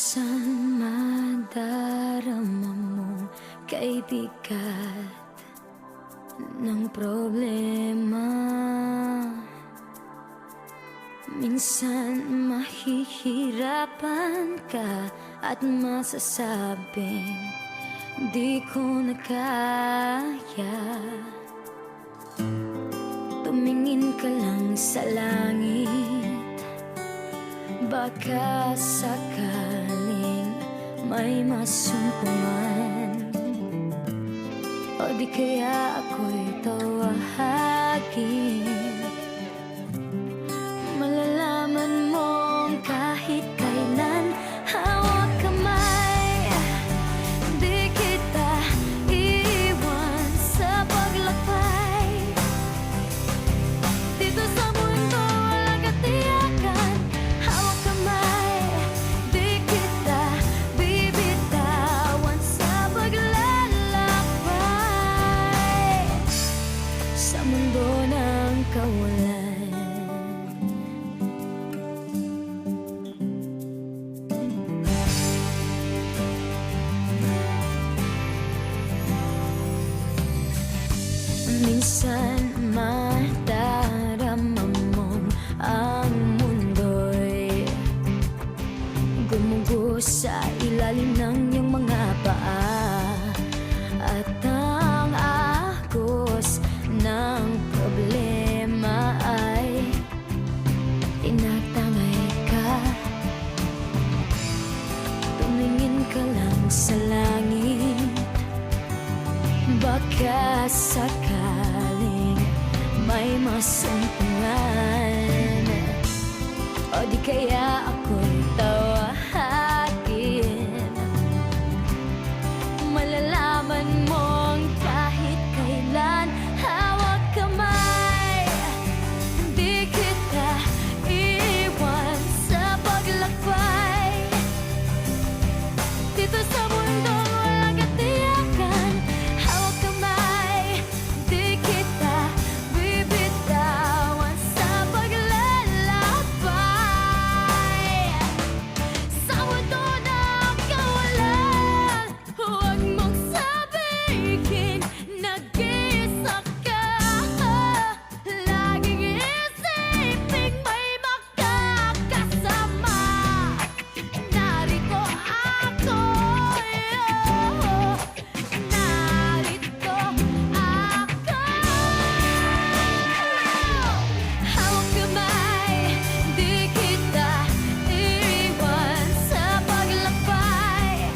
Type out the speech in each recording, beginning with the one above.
Minsan madarama mo kay bigat ng problema. Minsan mahihirapan ka at masasabing di ko na kaya. Tumingin ka lang sa langit, baka sakaling may masumpungan, o di kaya ako'y tawagin. Malalaman mong kahit kailan hawak kamay, di kita iiwan sa paglakbay. Dito sa mundo walang katiyakan, hawak kamay, di kita bibitawan sa paglalakbay. Sa mundo ng kawalan, minsan madarama mong ang mundo'y gumugo sa ilalim ng iyong mga paa, at ang agos ng problema ay tinatangay ka. Tumingin ka lang sa langit, baka sakaling may masumpungan, o di kaya ako'y tawagin. Malalaman mong kahit kailan hawak kamay, di kita iiwan sa paglakbay. Dito sa mundo walang katiyakan, hawak kamay, di kita bibitawan sa paglalakbay. Sa mundo ng kawalan, huwag mong sabihin nag-iisa ka. Laging isipin may makakasama. Narito ako, narito ako. Hawak kamay, di kita iiwan sa paglakbay.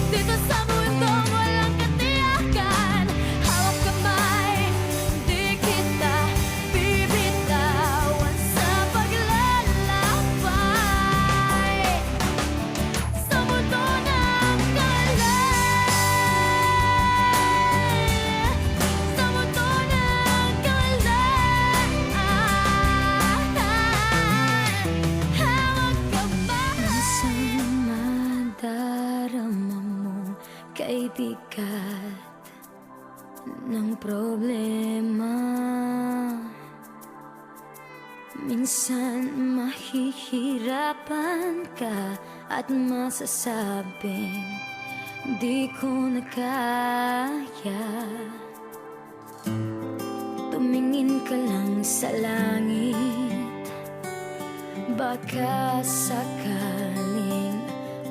Dito sa mundong walang katiyakan, hawak kamay, di kita bibitawan sa paglalakbay. Sa mundo ng kawalan, sa mundo ng kawalan, hawak kamay. Minsan madarama mo kay bigat ng problema. Minsan mahihirapan ka at masasabing di ko na kaya. Tumingin ka lang sa langit, baka sakaling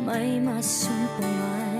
may masumpungan,